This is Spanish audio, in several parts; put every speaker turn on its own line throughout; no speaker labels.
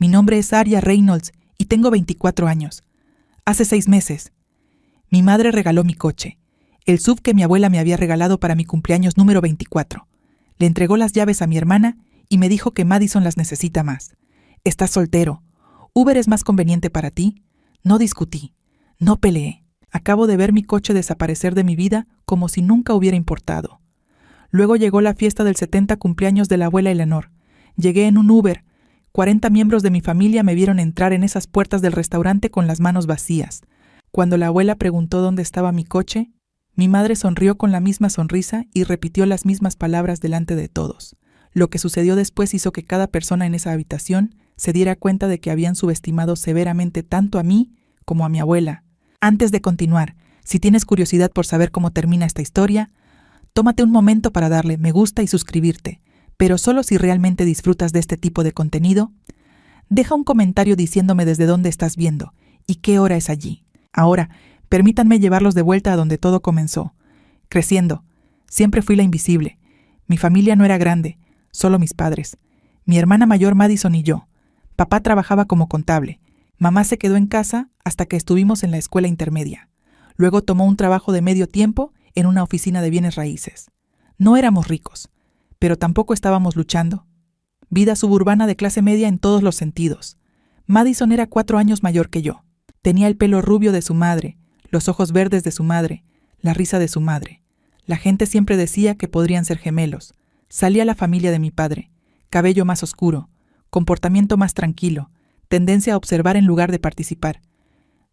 Mi nombre es Arya Reynolds y tengo 24 años. Hace 6 meses. Mi madre regaló mi coche, el SUV que mi abuela me había regalado para mi cumpleaños número 24. Le entregó las llaves a mi hermana y me dijo que Madison las necesita más. Estás soltero. ¿Uber es más conveniente para ti? No discutí. No peleé. Acabo de ver mi coche desaparecer de mi vida como si nunca hubiera importado. Luego llegó la fiesta del 70 cumpleaños de la abuela Eleanor. Llegué en un Uber. 40 miembros de mi familia me vieron entrar en esas puertas del restaurante con las manos vacías. Cuando la abuela preguntó dónde estaba mi coche, mi madre sonrió con la misma sonrisa y repitió las mismas palabras delante de todos. Lo que sucedió después hizo que cada persona en esa habitación se diera cuenta de que habían subestimado severamente tanto a mí como a mi abuela. Antes de continuar, si tienes curiosidad por saber cómo termina esta historia, tómate un momento para darle me gusta y suscribirte, pero solo si realmente disfrutas de este tipo de contenido. Deja un comentario diciéndome desde dónde estás viendo y qué hora es allí. Ahora, permítanme llevarlos de vuelta a donde todo comenzó. Creciendo, siempre fui la invisible. Mi familia no era grande, solo mis padres. Mi hermana mayor Madison y yo. Papá trabajaba como contable. Mamá se quedó en casa hasta que estuvimos en la escuela intermedia. Luego tomó un trabajo de medio tiempo en una oficina de bienes raíces. No éramos ricos, pero tampoco estábamos luchando. Vida suburbana de clase media en todos los sentidos. Madison era 4 años mayor que yo. Tenía el pelo rubio de su madre, los ojos verdes de su madre, la risa de su madre. La gente siempre decía que podrían ser gemelos. Salía la familia de mi padre. Cabello más oscuro, comportamiento más tranquilo, tendencia a observar en lugar de participar.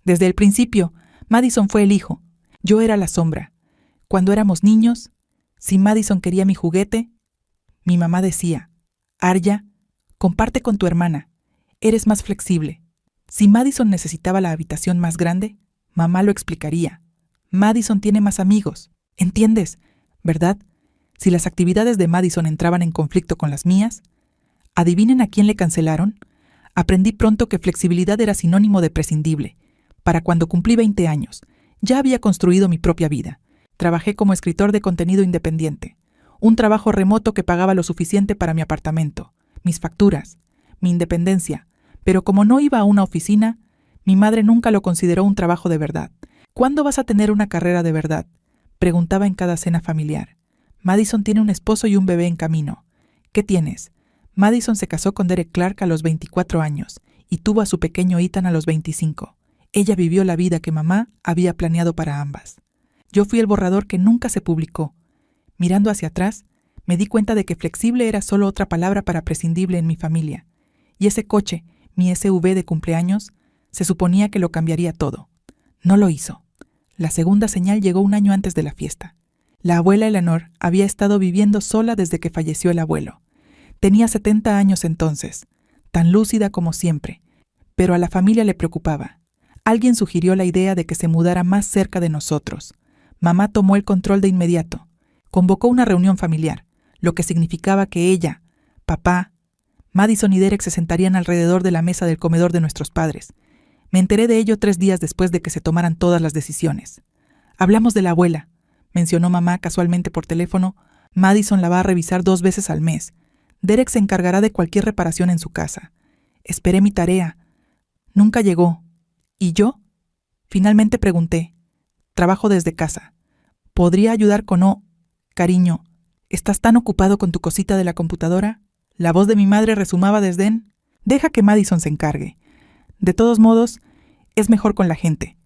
Desde el principio, Madison fue el hijo. Yo era la sombra. Cuando éramos niños, si Madison quería mi juguete, mi mamá decía, Arya, comparte con tu hermana. Eres más flexible. Si Madison necesitaba la habitación más grande, mamá lo explicaría. Madison tiene más amigos. ¿Entiendes? ¿Verdad? Si las actividades de Madison entraban en conflicto con las mías, ¿adivinen a quién le cancelaron? Aprendí pronto que flexibilidad era sinónimo de prescindible. Para cuando cumplí 20 años, ya había construido mi propia vida. Trabajé como escritor de contenido independiente. Un trabajo remoto que pagaba lo suficiente para mi apartamento, mis facturas, mi independencia. Pero como no iba a una oficina, mi madre nunca lo consideró un trabajo de verdad. ¿Cuándo vas a tener una carrera de verdad?, preguntaba en cada cena familiar. Madison tiene un esposo y un bebé en camino. ¿Qué tienes? Madison se casó con Derek Clark a los 24 años y tuvo a su pequeño Ethan a los 25. Ella vivió la vida que mamá había planeado para ambas. Yo fui el borrador que nunca se publicó. Mirando hacia atrás, me di cuenta de que flexible era solo otra palabra para prescindible en mi familia. Y ese coche, mi SUV de cumpleaños, se suponía que lo cambiaría todo. No lo hizo. La segunda señal llegó un año antes de la fiesta. La abuela Eleanor había estado viviendo sola desde que falleció el abuelo. Tenía 70 años entonces, tan lúcida como siempre, pero a la familia le preocupaba. Alguien sugirió la idea de que se mudara más cerca de nosotros. Mamá tomó el control de inmediato. Convocó una reunión familiar, lo que significaba que ella, papá, Madison y Derek se sentarían alrededor de la mesa del comedor de nuestros padres. Me enteré de ello 3 días después de que se tomaran todas las decisiones. Hablamos de la abuela, mencionó mamá casualmente por teléfono. Madison la va a revisar 2 veces al mes. Derek se encargará de cualquier reparación en su casa. Esperé mi tarea. Nunca llegó. ¿Y yo? Finalmente pregunté. Trabajo desde casa. ¿Podría ayudar con cariño, ¿estás tan ocupado con tu cosita de la computadora? La voz de mi madre resumaba desdén. Deja que Madison se encargue. De todos modos, es mejor con la gente.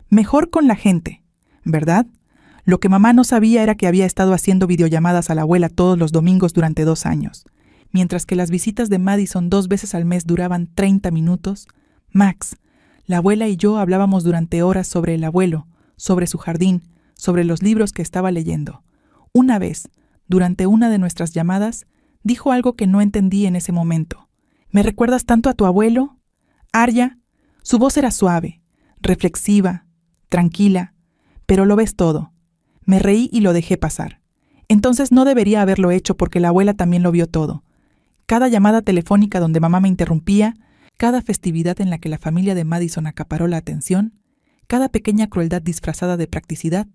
Mejor con la gente, ¿verdad? Lo que mamá no sabía era que había estado haciendo videollamadas a la abuela todos los domingos durante 2 años. Mientras que las visitas de Madison 2 veces al mes duraban 30 minutos, Max, la abuela y yo hablábamos durante horas sobre el abuelo, sobre su jardín, sobre los libros que estaba leyendo. Una vez, durante una de nuestras llamadas, dijo algo que no entendí en ese momento. ¿Me recuerdas tanto a tu abuelo? Arya, su voz era suave, reflexiva, tranquila, pero lo ves todo. Me reí y lo dejé pasar. Entonces no debería haberlo hecho porque la abuela también lo vio todo. Cada llamada telefónica donde mamá me interrumpía, cada festividad en la que la familia de Madison acaparó la atención, cada pequeña crueldad disfrazada de practicidad,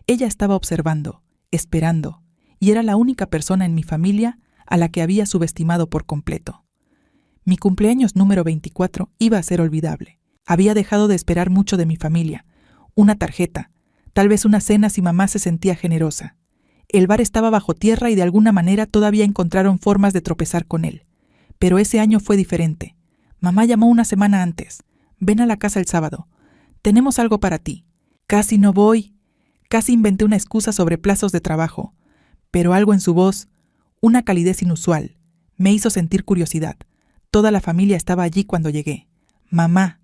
ella estaba observando, esperando, y era la única persona en mi familia a la que había subestimado por completo. Mi cumpleaños número 24 iba a ser olvidable. Había dejado de esperar mucho de mi familia. Una tarjeta, tal vez una cena si mamá se sentía generosa. El bar estaba bajo tierra y de alguna manera todavía encontraron formas de tropezar con él. Pero ese año fue diferente. Mamá llamó una semana antes. Ven a la casa el sábado. Tenemos algo para ti. Casi no voy. Casi inventé una excusa sobre plazos de trabajo. Pero algo en su voz, una calidez inusual, me hizo sentir curiosidad. Toda la familia estaba allí cuando llegué. Mamá,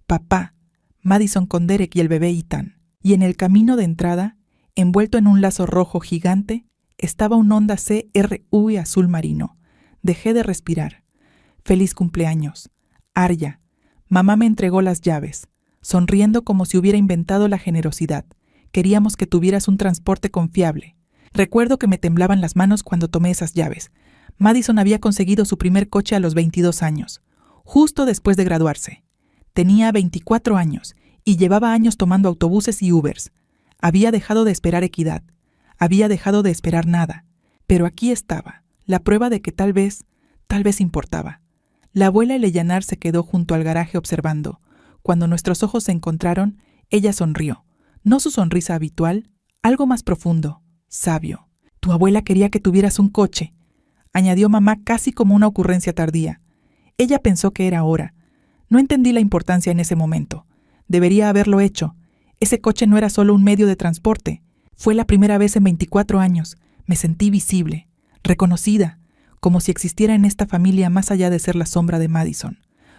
papá, Madison con Derek y el bebé Ethan. Y en el camino de entrada, envuelto en un lazo rojo gigante, estaba un Honda CR-V azul marino. Dejé de respirar. Feliz cumpleaños. Arya. Mamá me entregó las llaves, sonriendo como si hubiera inventado la generosidad. Queríamos que tuvieras un transporte confiable. Recuerdo que me temblaban las manos cuando tomé esas llaves. Madison había conseguido su primer coche a los 22 años, justo después de graduarse. Tenía 24 años y llevaba años tomando autobuses y Ubers. Había dejado de esperar equidad. Había dejado de esperar nada. Pero aquí estaba, la prueba de que tal vez importaba. La abuela Eleyanar se quedó junto al garaje observando. Cuando nuestros ojos se encontraron, ella sonrió. No su sonrisa habitual, algo más profundo, sabio. Tu abuela quería que tuvieras un coche, añadió mamá casi como una ocurrencia tardía. Ella pensó que era hora. No entendí la importancia en ese momento. Debería haberlo hecho. Ese coche no era solo un medio de transporte. Fue la primera vez en 24 años. Me sentí visible, reconocida, como si existiera en esta familia más allá de ser la sombra de Madison.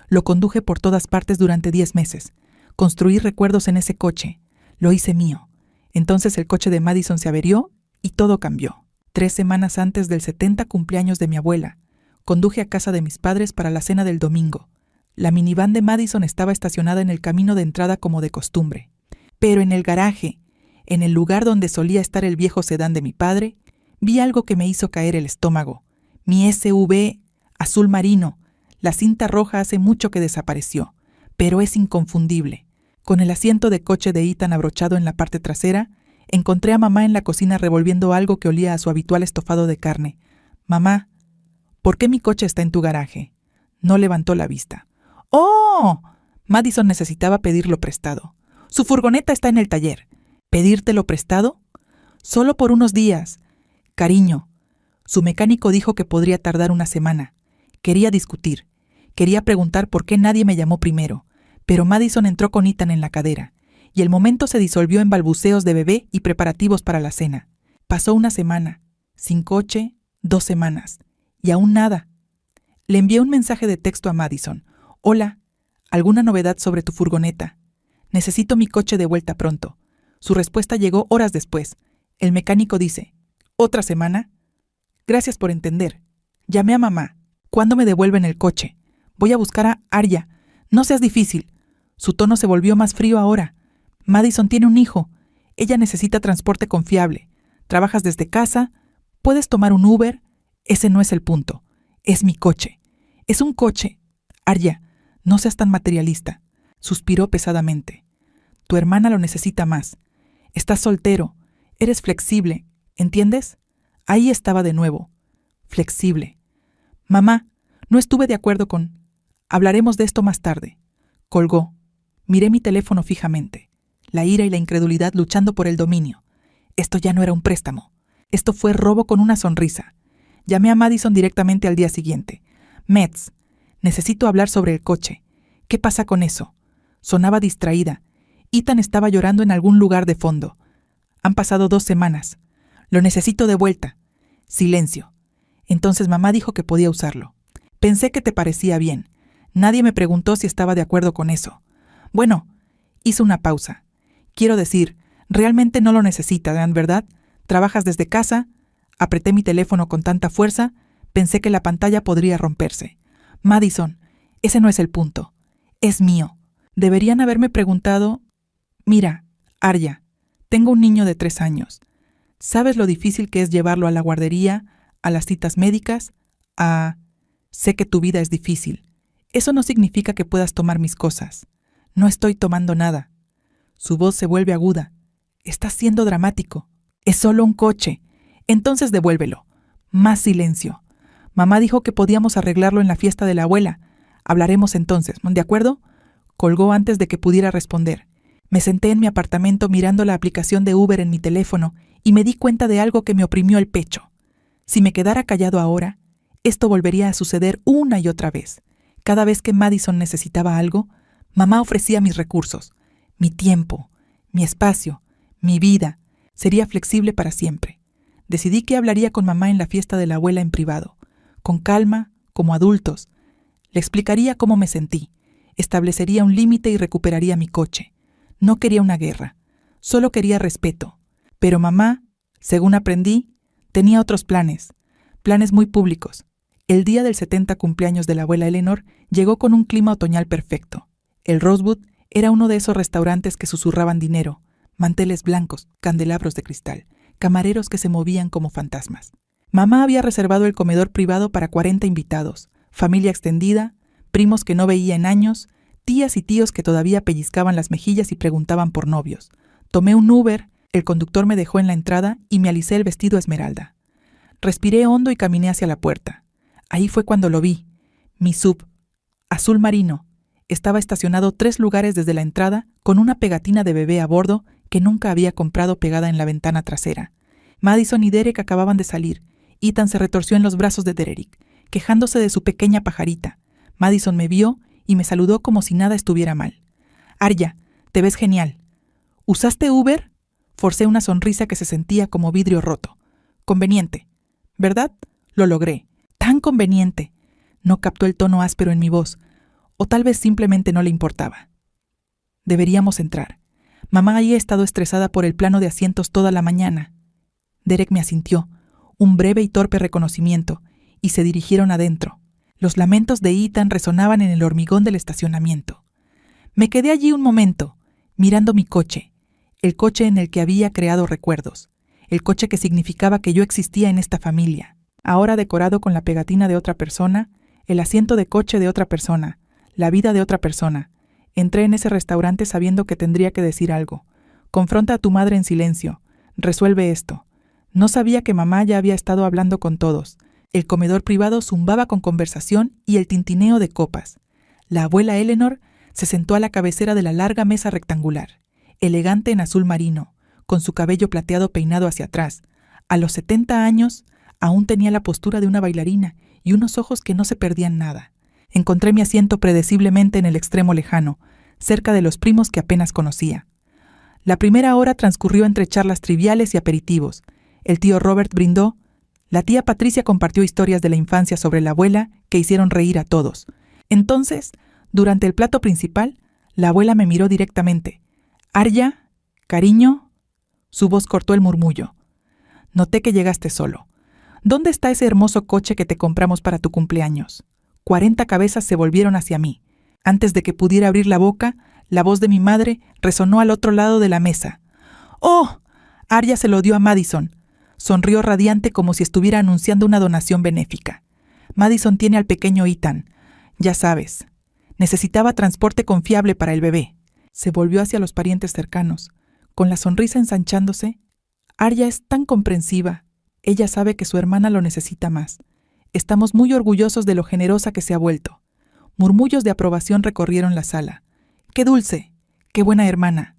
Lo conduje por todas partes durante 10 meses. Construí recuerdos en ese coche. Lo hice mío. Entonces el coche de Madison se averió y todo cambió. 3 semanas antes del 70 cumpleaños de mi abuela, conduje a casa de mis padres para la cena del domingo. La minivan de Madison estaba estacionada en el camino de entrada como de costumbre. Pero en el garaje, en el lugar donde solía estar el viejo sedán de mi padre, vi algo que me hizo caer el estómago. Mi SUV azul marino. La cinta roja hace mucho que desapareció, pero es inconfundible. Con el asiento de coche de Ethan abrochado en la parte trasera, encontré a mamá en la cocina revolviendo algo que olía a su habitual estofado de carne. Mamá, ¿por qué mi coche está en tu garaje? No levantó la vista. ¡Oh! Madison necesitaba pedirlo prestado. Su furgoneta está en el taller. ¿Pedírtelo prestado? Solo por unos días. Cariño, su mecánico dijo que podría tardar una semana. Quería discutir. Quería preguntar por qué nadie me llamó primero. Pero Madison entró con Ethan en la cadera, y el momento se disolvió en balbuceos de bebé y preparativos para la cena. Pasó una semana. Sin coche, 2 semanas. Y aún nada. Le envié un mensaje de texto a Madison. Hola, ¿alguna novedad sobre tu furgoneta? Necesito mi coche de vuelta pronto. Su respuesta llegó horas después. El mecánico dice, ¿otra semana? Gracias por entender. Llamé a mamá. ¿Cuándo me devuelven el coche? Voy a buscar a Arya. No seas difícil. Su tono se volvió más frío ahora. Madison tiene un hijo. Ella necesita transporte confiable. Trabajas desde casa. ¿Puedes tomar un Uber? Ese no es el punto. Es mi coche. Es un coche. Arya, no seas tan materialista. Suspiró pesadamente. Tu hermana lo necesita más. Estás soltero. Eres flexible. ¿Entiendes? Ahí estaba de nuevo. Flexible. Mamá, no estuve de acuerdo con... Hablaremos de esto más tarde. Colgó. Miré mi teléfono fijamente. La ira y la incredulidad luchando por el dominio. Esto ya no era un préstamo. Esto fue robo con una sonrisa. Llamé a Madison directamente al día siguiente. Mets, necesito hablar sobre el coche. ¿Qué pasa con eso? Sonaba distraída. Ethan estaba llorando en algún lugar de fondo. Han pasado 2 semanas. Lo necesito de vuelta. Silencio. Entonces mamá dijo que podía usarlo. Pensé que te parecía bien. Nadie me preguntó si estaba de acuerdo con eso. Bueno, hizo una pausa. Quiero decir, realmente no lo necesita, ¿verdad? ¿Trabajas desde casa? Apreté mi teléfono con tanta fuerza, pensé que la pantalla podría romperse. Madison, ese no es el punto. Es mío. Deberían haberme preguntado... Mira, Arya, tengo un niño de 3 años. ¿Sabes lo difícil que es llevarlo a la guardería, a las citas médicas? Sé que tu vida es difícil. Eso no significa que puedas tomar mis cosas. No estoy tomando nada. Su voz se vuelve aguda. Estás siendo dramático. Es solo un coche. Entonces devuélvelo. Más silencio. Mamá dijo que podíamos arreglarlo en la fiesta de la abuela. Hablaremos entonces, ¿de acuerdo? Colgó antes de que pudiera responder. Me senté en mi apartamento mirando la aplicación de Uber en mi teléfono y me di cuenta de algo que me oprimió el pecho. Si me quedara callado ahora, esto volvería a suceder una y otra vez. Cada vez que Madison necesitaba algo, mamá ofrecía mis recursos, mi tiempo, mi espacio, mi vida. Sería flexible para siempre. Decidí que hablaría con mamá en la fiesta de la abuela en privado, con calma, como adultos. Le explicaría cómo me sentí, establecería un límite y recuperaría mi coche. No quería una guerra, solo quería respeto. Pero mamá, según aprendí, tenía otros planes muy públicos. El día del 70 cumpleaños de la abuela Eleanor llegó con un clima otoñal perfecto. El Rosewood era uno de esos restaurantes que susurraban dinero, manteles blancos, candelabros de cristal, camareros que se movían como fantasmas. Mamá había reservado el comedor privado para 40 invitados, familia extendida, primos que no veía en años, tías y tíos que todavía pellizcaban las mejillas y preguntaban por novios. Tomé un Uber, el conductor me dejó en la entrada y me alicé el vestido esmeralda. Respiré hondo y caminé hacia la puerta. Ahí fue cuando lo vi. Mi sub, azul marino, estaba estacionado 3 lugares desde la entrada con una pegatina de bebé a bordo que nunca había comprado pegada en la ventana trasera. Madison y Derek acababan de salir. Ethan se retorció en los brazos de Derek, quejándose de su pequeña pajarita. Madison me vio y me saludó como si nada estuviera mal. Arya, te ves genial. ¿Usaste Uber? Forcé una sonrisa que se sentía como vidrio roto. Conveniente, ¿verdad? Lo logré. Tan conveniente. No captó el tono áspero en mi voz, o tal vez simplemente no le importaba. Deberíamos entrar. Mamá había estado estresada por el plano de asientos toda la mañana. Derek me asintió, un breve y torpe reconocimiento, y se dirigieron adentro. Los lamentos de Ethan resonaban en el hormigón del estacionamiento. Me quedé allí un momento, mirando mi coche, el coche en el que había creado recuerdos, el coche que significaba que yo existía en esta familia, ahora decorado con la pegatina de otra persona, el asiento de coche de otra persona, la vida de otra persona. Entré en ese restaurante sabiendo que tendría que decir algo. Confronta a tu madre en silencio. Resuelve esto. No sabía que mamá ya había estado hablando con todos. El comedor privado zumbaba con conversación y el tintineo de copas. La abuela Eleanor se sentó a la cabecera de la larga mesa rectangular, elegante en azul marino, con su cabello plateado peinado hacia atrás. A los 70 años, aún tenía la postura de una bailarina y unos ojos que no se perdían nada. Encontré mi asiento predeciblemente en el extremo lejano, cerca de los primos que apenas conocía. La primera hora transcurrió entre charlas triviales y aperitivos. El tío Robert brindó. La tía Patricia compartió historias de la infancia sobre la abuela que hicieron reír a todos. Entonces, durante el plato principal, la abuela me miró directamente. «Arya, cariño». Su voz cortó el murmullo. «Noté que llegaste solo. ¿Dónde está ese hermoso coche que te compramos para tu cumpleaños?» 40 cabezas se volvieron hacia mí. Antes de que pudiera abrir la boca, la voz de mi madre resonó al otro lado de la mesa. «¡Oh!». Arya se lo dio a Madison. Sonrió radiante como si estuviera anunciando una donación benéfica. «Madison tiene al pequeño Ethan. Ya sabes. Necesitaba transporte confiable para el bebé». Se volvió hacia los parientes cercanos. Con la sonrisa ensanchándose, «Arya es tan comprensiva. Ella sabe que su hermana lo necesita más. Estamos muy orgullosos de lo generosa que se ha vuelto». Murmullos de aprobación recorrieron la sala. «¡Qué dulce! ¡Qué buena hermana!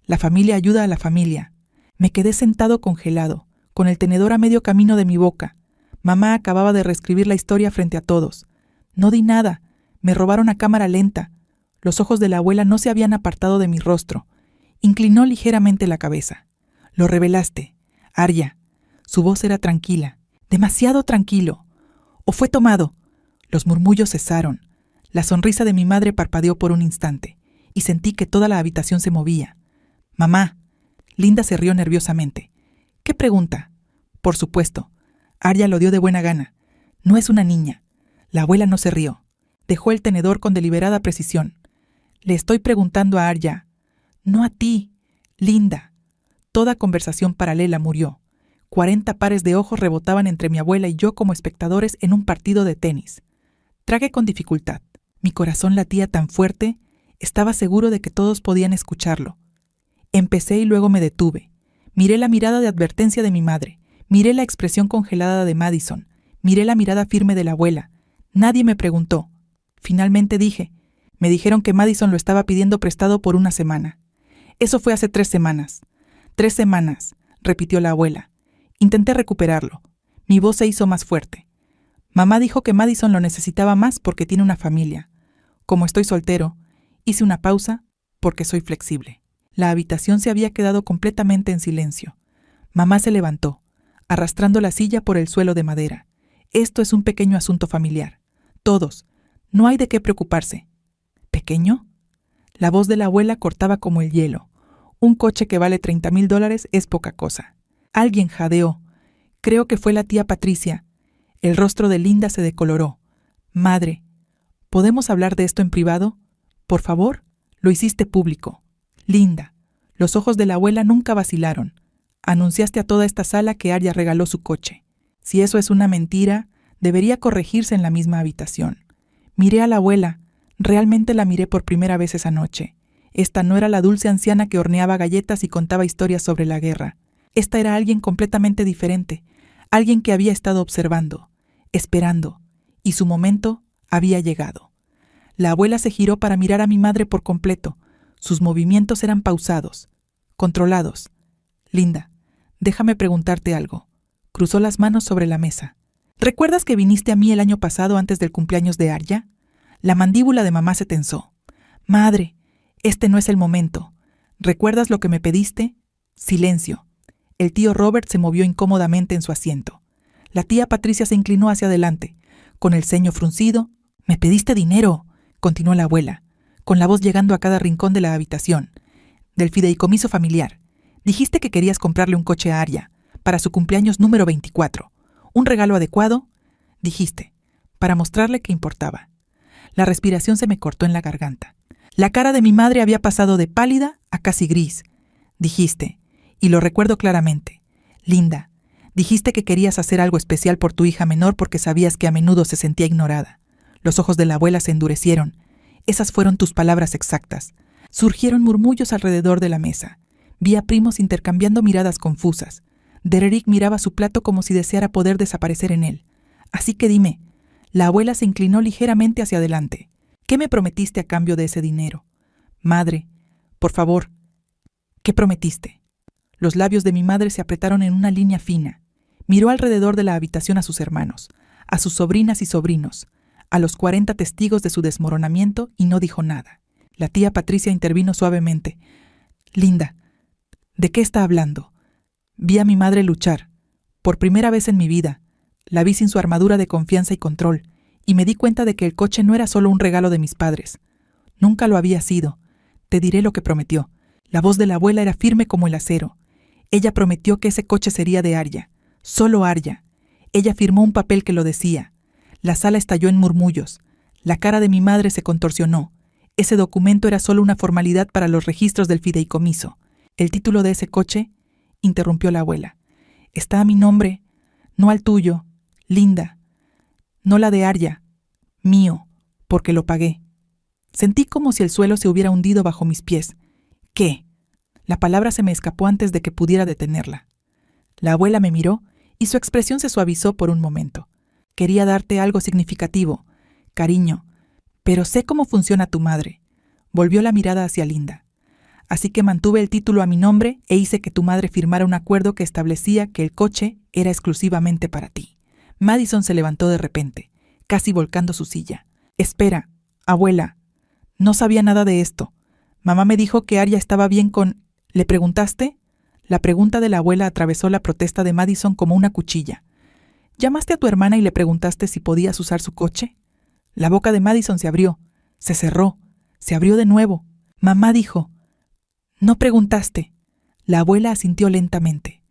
La familia ayuda a la familia». Me quedé sentado congelado, con el tenedor a medio camino de mi boca. Mamá acababa de reescribir la historia frente a todos. No di nada. Me robaron a cámara lenta. Los ojos de la abuela no se habían apartado de mi rostro. Inclinó ligeramente la cabeza. «Lo revelaste, Arya». Su voz era tranquila, demasiado tranquilo. «¿O fue tomado?». Los murmullos cesaron. La sonrisa de mi madre parpadeó por un instante, y sentí que toda la habitación se movía. «Mamá». Linda se rió nerviosamente. «¿Qué pregunta?». «Por supuesto». Arya lo dio de buena gana. «No es una niña». La abuela no se rió. Dejó el tenedor con deliberada precisión. «Le estoy preguntando a Arya». «No a ti, Linda». Toda conversación paralela murió. 40 pares de ojos rebotaban entre mi abuela y yo como espectadores en un partido de tenis. Tragué con dificultad. Mi corazón latía tan fuerte, estaba seguro de que todos podían escucharlo. Empecé y luego me detuve. Miré la mirada de advertencia de mi madre. Miré la expresión congelada de Madison. Miré la mirada firme de la abuela. Nadie me preguntó. Finalmente dije, me dijeron que Madison lo estaba pidiendo prestado por una semana. Eso fue hace 3 semanas. 3 semanas, repitió la abuela. Intenté recuperarlo. Mi voz se hizo más fuerte. Mamá dijo que Madison lo necesitaba más porque tiene una familia. Como estoy soltero, hice una pausa porque soy flexible. La habitación se había quedado completamente en silencio. Mamá se levantó, arrastrando la silla por el suelo de madera. Esto es un pequeño asunto familiar. Todos. No hay de qué preocuparse. ¿Pequeño? La voz de la abuela cortaba como el hielo. Un coche que vale $30,000 es poca cosa. Alguien jadeó. Creo que fue la tía Patricia. El rostro de Linda se decoloró. Madre, ¿podemos hablar de esto en privado? Por favor, lo hiciste público. Linda, los ojos de la abuela nunca vacilaron. Anunciaste a toda esta sala que Arya regaló su coche. Si eso es una mentira, debería corregirse en la misma habitación. Miré a la abuela. Realmente la miré por primera vez esa noche. Esta no era la dulce anciana que horneaba galletas y contaba historias sobre la guerra. Esta era alguien completamente diferente, alguien que había estado observando, esperando, y su momento había llegado. La abuela se giró para mirar a mi madre por completo. Sus movimientos eran pausados, controlados. Linda, déjame preguntarte algo. Cruzó las manos sobre la mesa. ¿Recuerdas que viniste a mí el año pasado antes del cumpleaños de Arya? La mandíbula de mamá se tensó. Madre, este no es el momento. ¿Recuerdas lo que me pediste? Silencio. El tío Robert se movió incómodamente en su asiento. La tía Patricia se inclinó hacia adelante. Con el ceño fruncido, «Me pediste dinero», continuó la abuela, con la voz llegando a cada rincón de la habitación. «Del fideicomiso familiar. Dijiste que querías comprarle un coche a Arya, para su cumpleaños número 24. ¿Un regalo adecuado?» Dijiste, para mostrarle que importaba. La respiración se me cortó en la garganta. La cara de mi madre había pasado de pálida a casi gris. Dijiste, y lo recuerdo claramente, Linda, dijiste que querías hacer algo especial por tu hija menor porque sabías que a menudo se sentía ignorada. Los ojos de la abuela se endurecieron. Esas fueron tus palabras exactas. Surgieron murmullos alrededor de la mesa. Vi a primos intercambiando miradas confusas. Derrick miraba su plato como si deseara poder desaparecer en él. Así que dime, la abuela se inclinó ligeramente hacia adelante. ¿Qué me prometiste a cambio de ese dinero? Madre, por favor, ¿qué prometiste? Los labios de mi madre se apretaron en una línea fina. Miró alrededor de la habitación a sus hermanos, a sus sobrinas y sobrinos, a los 40 testigos de su desmoronamiento y no dijo nada. La tía Patricia intervino suavemente. Linda, ¿de qué está hablando? Vi a mi madre luchar. Por primera vez en mi vida. La vi sin su armadura de confianza y control, y me di cuenta de que el coche no era solo un regalo de mis padres. Nunca lo había sido. Te diré lo que prometió. La voz de la abuela era firme como el acero. Ella prometió que ese coche sería de Arya. Solo Arya. Ella firmó un papel que lo decía. La sala estalló en murmullos. La cara de mi madre se contorsionó. Ese documento era solo una formalidad para los registros del fideicomiso. El título de ese coche, interrumpió la abuela, está a mi nombre, no al tuyo, Linda. No la de Arya, mío, porque lo pagué. Sentí como si el suelo se hubiera hundido bajo mis pies. ¿Qué? La palabra se me escapó antes de que pudiera detenerla. La abuela me miró y su expresión se suavizó por un momento. Quería darte algo significativo, cariño, pero sé cómo funciona tu madre. Volvió la mirada hacia Linda. Así que mantuve el título a mi nombre e hice que tu madre firmara un acuerdo que establecía que el coche era exclusivamente para ti. Madison se levantó de repente, casi volcando su silla. Espera, abuela, no sabía nada de esto. Mamá me dijo que Arya estaba bien con... ¿Le preguntaste? La pregunta de la abuela atravesó la protesta de Madison como una cuchilla. ¿Llamaste a tu hermana y le preguntaste si podías usar su coche? La boca de Madison se abrió, se cerró, se abrió de nuevo. Mamá dijo... No preguntaste. La abuela asintió lentamente.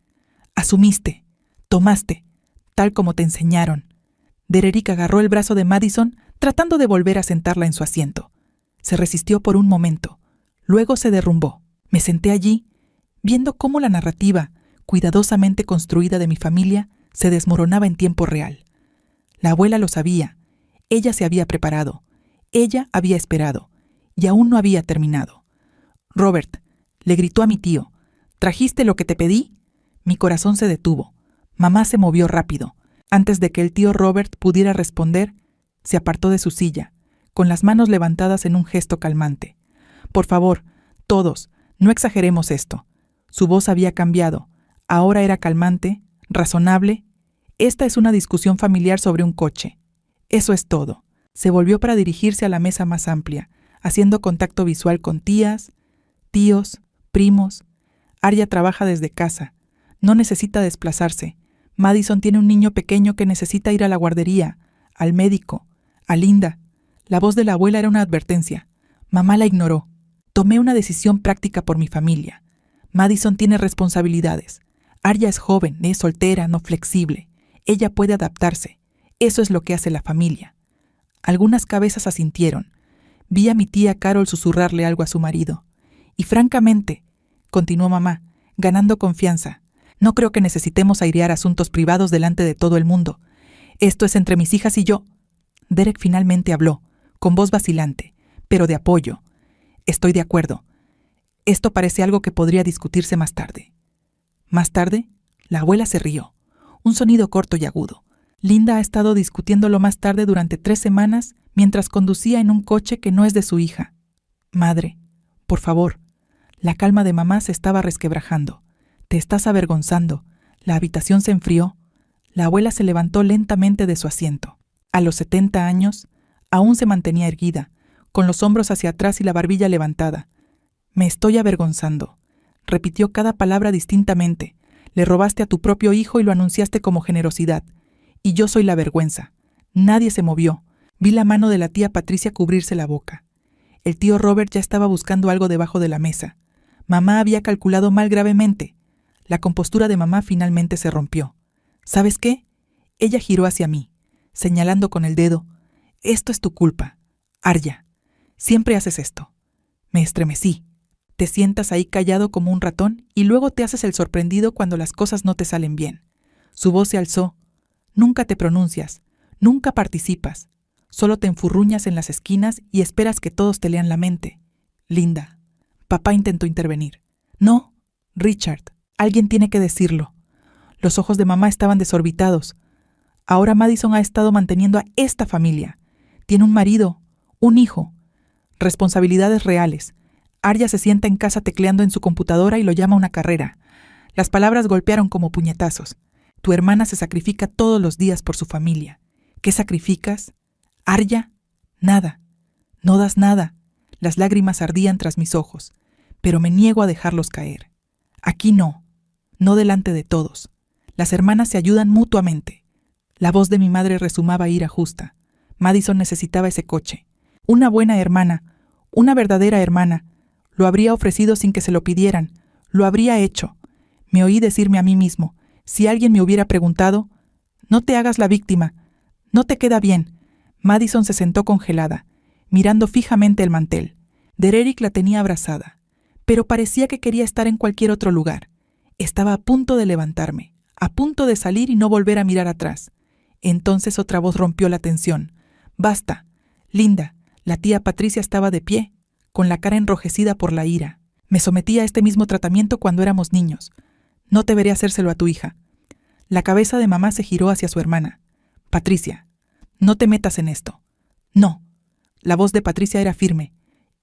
Asumiste, tomaste, tal como te enseñaron. Derrick agarró el brazo de Madison, tratando de volver a sentarla en su asiento. Se resistió por un momento. Luego se derrumbó. Me senté allí, viendo cómo la narrativa, cuidadosamente construida de mi familia, se desmoronaba en tiempo real. La abuela lo sabía. Ella se había preparado. Ella había esperado. Y aún no había terminado. Robert, le gritó a mi tío, ¿trajiste lo que te pedí? Mi corazón se detuvo. Mamá se movió rápido. Antes de que el tío Robert pudiera responder, se apartó de su silla, con las manos levantadas en un gesto calmante. Por favor, todos, no exageremos esto. Su voz había cambiado. Ahora era calmante, razonable. Esta es una discusión familiar sobre un coche. Eso es todo. Se volvió para dirigirse a la mesa más amplia, haciendo contacto visual con tías, tíos, primos. Arya trabaja desde casa. No necesita desplazarse. Madison tiene un niño pequeño que necesita ir a la guardería, al médico, a Linda. La voz de la abuela era una advertencia. Mamá la ignoró. Tomé una decisión práctica por mi familia. Madison tiene responsabilidades. Arya es joven, es soltera, no flexible. Ella puede adaptarse. Eso es lo que hace la familia. Algunas cabezas asintieron. Vi a mi tía Carol susurrarle algo a su marido. Y francamente, continuó mamá, ganando confianza, no creo que necesitemos airear asuntos privados delante de todo el mundo. Esto es entre mis hijas y yo. Derek finalmente habló, con voz vacilante, pero de apoyo. Estoy de acuerdo. Esto parece algo que podría discutirse más tarde. ¿Más tarde? La abuela se rió. Un sonido corto y agudo. Linda ha estado discutiéndolo más tarde durante 3 semanas mientras conducía en un coche que no es de su hija. Madre, por favor. La calma de mamá se estaba resquebrajando. Te estás avergonzando. La habitación se enfrió. La abuela se levantó lentamente de su asiento. A los 70 años, aún se mantenía erguida, con los hombros hacia atrás y la barbilla levantada. Me estoy avergonzando. Repitió cada palabra distintamente. Le robaste a tu propio hijo y lo anunciaste como generosidad. Y yo soy la vergüenza. Nadie se movió. Vi la mano de la tía Patricia cubrirse la boca. El tío Robert ya estaba buscando algo debajo de la mesa. Mamá había calculado mal gravemente. La compostura de mamá finalmente se rompió. ¿Sabes qué? Ella giró hacia mí, señalando con el dedo. Esto es tu culpa. Arya, siempre haces esto. Me estremecí. Te sientas ahí callado como un ratón y luego te haces el sorprendido cuando las cosas no te salen bien. Su voz se alzó. Nunca te pronuncias, nunca participas. Solo te enfurruñas en las esquinas y esperas que todos te lean la mente. Linda. Papá intentó intervenir. No, Richard, alguien tiene que decirlo. Los ojos de mamá estaban desorbitados. Ahora Madison ha estado manteniendo a esta familia. Tiene un marido, un hijo. Responsabilidades reales. Arya se sienta en casa tecleando en su computadora y lo llama una carrera. Las palabras golpearon como puñetazos. Tu hermana se sacrifica todos los días por su familia. ¿Qué sacrificas? Arya, nada. No das nada. Las lágrimas ardían tras mis ojos, pero me niego a dejarlos caer. Aquí no. No delante de todos. Las hermanas se ayudan mutuamente. La voz de mi madre resumaba ira justa. Madison necesitaba ese coche. Una buena hermana, una verdadera hermana. Lo habría ofrecido sin que se lo pidieran. Lo habría hecho. Me oí decirme a mí mismo, si alguien me hubiera preguntado, no te hagas la víctima. No te queda bien. Madison se sentó congelada, mirando fijamente el mantel. Derek la tenía abrazada, pero parecía que quería estar en cualquier otro lugar. Estaba a punto de levantarme, a punto de salir y no volver a mirar atrás. Entonces otra voz rompió la tensión. «Basta. Linda». La tía Patricia estaba de pie, con la cara enrojecida por la ira. «Me sometí a este mismo tratamiento cuando éramos niños. No te veré hacérselo a tu hija». La cabeza de mamá se giró hacia su hermana. «Patricia, no te metas en esto». «No». La voz de Patricia era firme.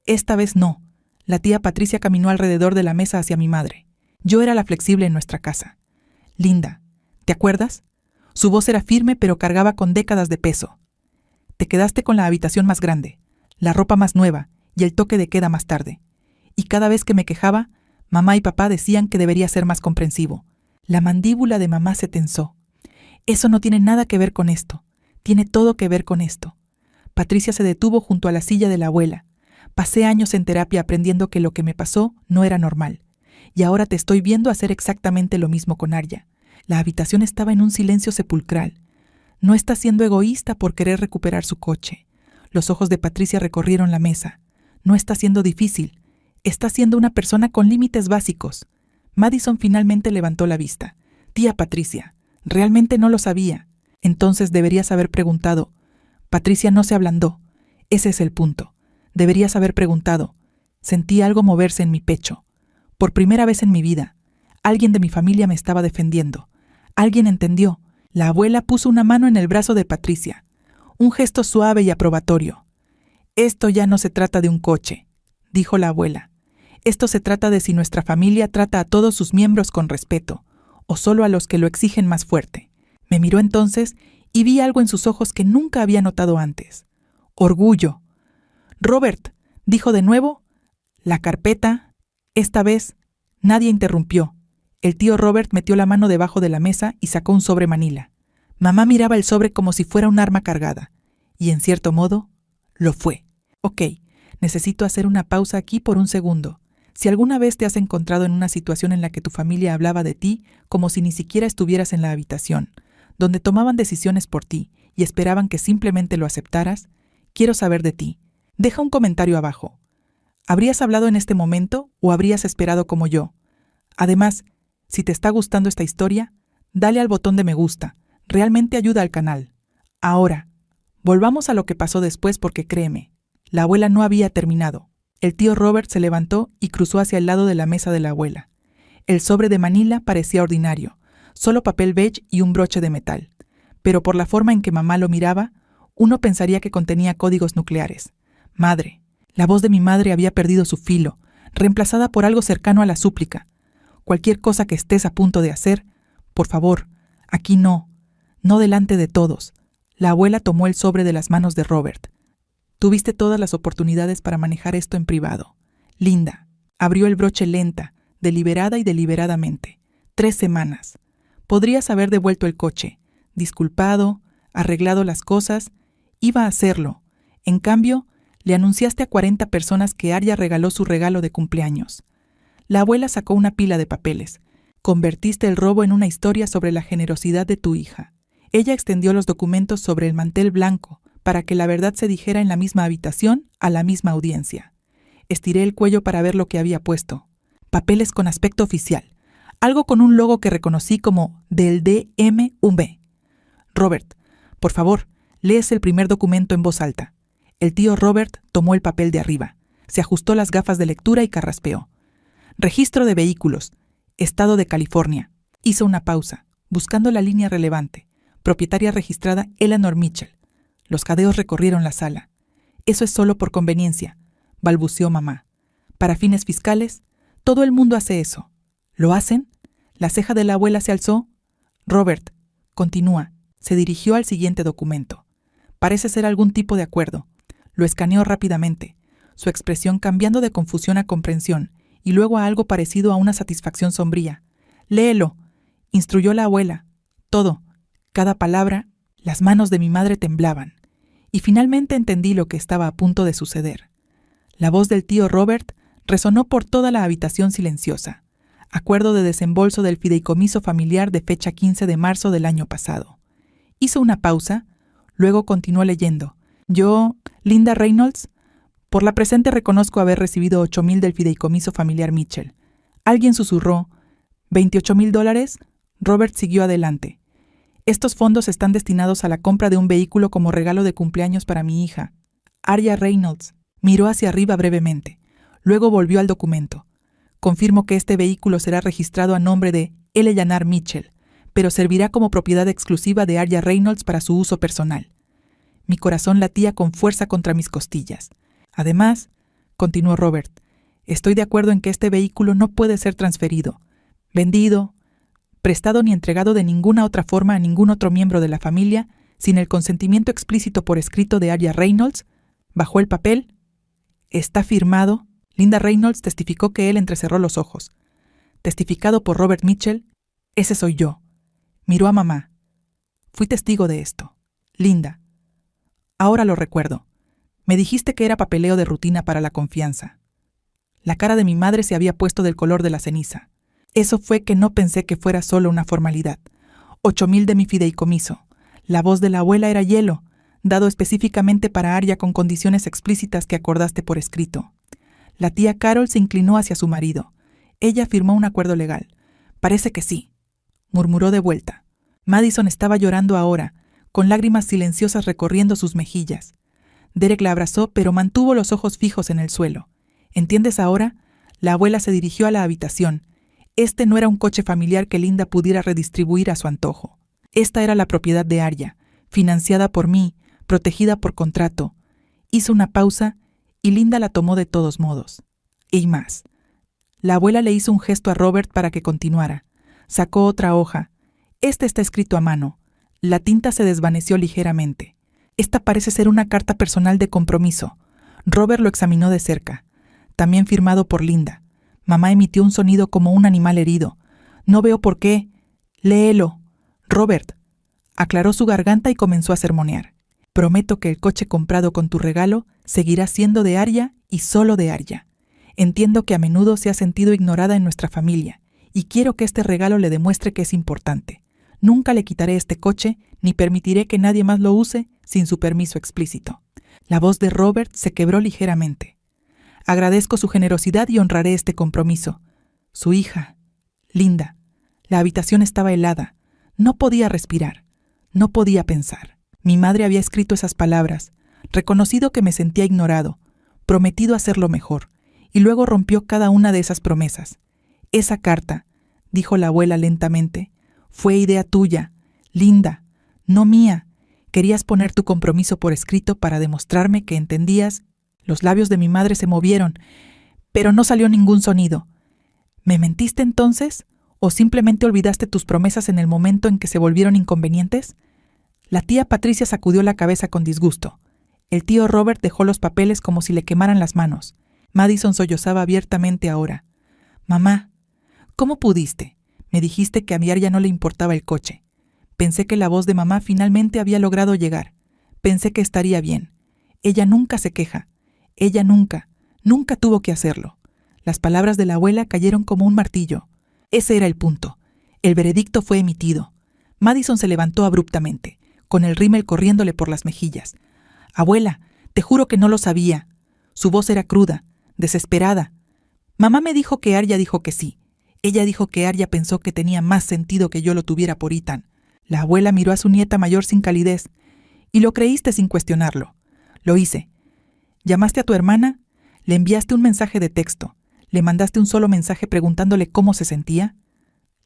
«Esta vez no». La tía Patricia caminó alrededor de la mesa hacia mi madre. Yo era la flexible en nuestra casa. «Linda, ¿te acuerdas?» Su voz era firme pero cargaba con décadas de peso. «Te quedaste con la habitación más grande, la ropa más nueva y el toque de queda más tarde. Y cada vez que me quejaba, mamá y papá decían que debería ser más comprensivo». La mandíbula de mamá se tensó. «Eso no tiene nada que ver con esto. Tiene todo que ver con esto». Patricia se detuvo junto a la silla de la abuela. «Pasé años en terapia aprendiendo que lo que me pasó no era normal. Y ahora te estoy viendo hacer exactamente lo mismo con Arya». La habitación estaba en un silencio sepulcral. No está siendo egoísta por querer recuperar su coche. Los ojos de Patricia recorrieron la mesa. No está siendo difícil. Está siendo una persona con límites básicos. Madison finalmente levantó la vista. «Tía Patricia, realmente no lo sabía». Entonces deberías haber preguntado. Patricia no se ablandó. Ese es el punto. Deberías haber preguntado. Sentí algo moverse en mi pecho. Por primera vez en mi vida, alguien de mi familia me estaba defendiendo. Alguien entendió. La abuela puso una mano en el brazo de Patricia. Un gesto suave y aprobatorio. Esto ya no se trata de un coche, dijo la abuela. Esto se trata de si nuestra familia trata a todos sus miembros con respeto, o solo a los que lo exigen más fuerte. Me miró entonces y vi algo en sus ojos que nunca había notado antes. Orgullo. Robert, dijo de nuevo. La carpeta. Esta vez, nadie interrumpió. El tío Robert metió la mano debajo de la mesa y sacó un sobre manila. Mamá miraba el sobre como si fuera un arma cargada. Y en cierto modo, lo fue. Ok, necesito hacer una pausa aquí por un segundo. Si alguna vez te has encontrado en una situación en la que tu familia hablaba de ti como si ni siquiera estuvieras en la habitación, donde tomaban decisiones por ti y esperaban que simplemente lo aceptaras, quiero saber de ti. Deja un comentario abajo. ¿Habrías hablado en este momento o habrías esperado como yo? Además, si te está gustando esta historia, dale al botón de me gusta. Realmente ayuda al canal. Ahora, volvamos a lo que pasó después porque créeme, la abuela no había terminado. El tío Robert se levantó y cruzó hacia el lado de la mesa de la abuela. El sobre de manila parecía ordinario, solo papel beige y un broche de metal. Pero por la forma en que mamá lo miraba, uno pensaría que contenía códigos nucleares. Madre. La voz de mi madre había perdido su filo, reemplazada por algo cercano a la súplica. Cualquier cosa que estés a punto de hacer, por favor, aquí no delante de todos. La abuela tomó el sobre de las manos de Robert. Tuviste todas las oportunidades para manejar esto en privado. Linda. Abrió el broche lenta, deliberada y deliberadamente. 3 semanas. Podrías haber devuelto el coche, disculpado, arreglado las cosas. Iba a hacerlo. En cambio, le anunciaste a 40 personas que Arya regaló su regalo de cumpleaños. La abuela sacó una pila de papeles. Convertiste el robo en una historia sobre la generosidad de tu hija. Ella extendió los documentos sobre el mantel blanco para que la verdad se dijera en la misma habitación a la misma audiencia. Estiré el cuello para ver lo que había puesto. Papeles con aspecto oficial. Algo con un logo que reconocí como del DMV. Robert, por favor, lees el primer documento en voz alta. El tío Robert tomó el papel de arriba, se ajustó las gafas de lectura y carraspeó. Registro de vehículos. Estado de California. Hizo una pausa, buscando la línea relevante. Propietaria registrada Eleanor Mitchell. Los jadeos recorrieron la sala. Eso es solo por conveniencia, balbuceó mamá. Para fines fiscales, todo el mundo hace eso. ¿Lo hacen? La ceja de la abuela se alzó. Robert, continúa. Se dirigió al siguiente documento. Parece ser algún tipo de acuerdo. Lo escaneó rápidamente, su expresión cambiando de confusión a comprensión y luego a algo parecido a una satisfacción sombría. Léelo, instruyó la abuela. Todo, cada palabra. Las manos de mi madre temblaban. Y finalmente entendí lo que estaba a punto de suceder. La voz del tío Robert resonó por toda la habitación silenciosa. Acuerdo de desembolso del fideicomiso familiar de fecha 15 de marzo del año pasado. Hizo una pausa, luego continuó leyendo. Yo, Linda Reynolds, por la presente reconozco haber recibido $8,000 del fideicomiso familiar Mitchell. Alguien susurró. $28,000. Robert siguió adelante. Estos fondos están destinados a la compra de un vehículo como regalo de cumpleaños para mi hija. Arya Reynolds miró hacia arriba brevemente. Luego volvió al documento. Confirmo que este vehículo será registrado a nombre de Eleanor Mitchell, pero servirá como propiedad exclusiva de Arya Reynolds para su uso personal. Mi corazón latía con fuerza contra mis costillas. Además, continuó Robert, estoy de acuerdo en que este vehículo no puede ser transferido, vendido, prestado ni entregado de ninguna otra forma a ningún otro miembro de la familia sin el consentimiento explícito por escrito de Arya Reynolds. Bajó el papel. Está firmado. Linda Reynolds testificó que él entrecerró los ojos. Testificado por Robert Mitchell. Ese soy yo. Miró a mamá. Fui testigo de esto. Linda. Ahora lo recuerdo. Me dijiste que era papeleo de rutina para la confianza. La cara de mi madre se había puesto del color de la ceniza. Eso fue que no pensé que fuera solo una formalidad. 8,000 de mi fideicomiso. La voz de la abuela era hielo, dado específicamente para Arya con condiciones explícitas que acordaste por escrito. La tía Carol se inclinó hacia su marido. Ella firmó un acuerdo legal. Parece que sí, murmuró de vuelta. Madison estaba llorando ahora, con lágrimas silenciosas recorriendo sus mejillas. Derek la abrazó, pero mantuvo los ojos fijos en el suelo. ¿Entiendes ahora? La abuela se dirigió a la habitación. Este no era un coche familiar que Linda pudiera redistribuir a su antojo. Esta era la propiedad de Arya, financiada por mí, protegida por contrato. Hizo una pausa y Linda la tomó de todos modos. Y más. La abuela le hizo un gesto a Robert para que continuara. Sacó otra hoja. Este está escrito a mano. La tinta se desvaneció ligeramente. Esta parece ser una carta personal de compromiso. Robert lo examinó de cerca. También firmado por Linda. Mamá emitió un sonido como un animal herido. No veo por qué. Léelo. Robert. Aclaró su garganta y comenzó a sermonear. Prometo que el coche comprado con tu regalo seguirá siendo de Arya y solo de Arya. Entiendo que a menudo se ha sentido ignorada en nuestra familia y quiero que este regalo le demuestre que es importante. Nunca le quitaré este coche ni permitiré que nadie más lo use sin su permiso explícito. La voz de Robert se quebró ligeramente. Agradezco su generosidad y honraré este compromiso. Su hija, Linda. La habitación estaba helada. No podía respirar. No podía pensar. Mi madre había escrito esas palabras, reconocido que me sentía ignorado, prometido hacerlo mejor, y luego rompió cada una de esas promesas. Esa carta, dijo la abuela lentamente, fue idea tuya, Linda, no mía. Querías poner tu compromiso por escrito para demostrarme que entendías. Los labios de mi madre se movieron, pero no salió ningún sonido. ¿Me mentiste entonces? ¿O simplemente olvidaste tus promesas en el momento en que se volvieron inconvenientes? La tía Patricia sacudió la cabeza con disgusto. El tío Robert dejó los papeles como si le quemaran las manos. Madison sollozaba abiertamente ahora. Mamá, ¿cómo pudiste? Me dijiste que a mi Arya no le importaba el coche. Pensé que la voz de mamá finalmente había logrado llegar. Pensé que estaría bien. Ella nunca se queja. Ella nunca tuvo que hacerlo. Las palabras de la abuela cayeron como un martillo. Ese era el punto. El veredicto fue emitido. Madison se levantó abruptamente, con el rímel corriéndole por las mejillas. Abuela, te juro que no lo sabía. Su voz era cruda, desesperada. Mamá me dijo que Arya dijo que sí. Ella dijo que Arya pensó que tenía más sentido que yo lo tuviera por Ethan. La abuela miró a su nieta mayor sin calidez. Y lo creíste sin cuestionarlo. Lo hice. ¿Llamaste a tu hermana? ¿Le enviaste un mensaje de texto? ¿Le mandaste un solo mensaje preguntándole cómo se sentía?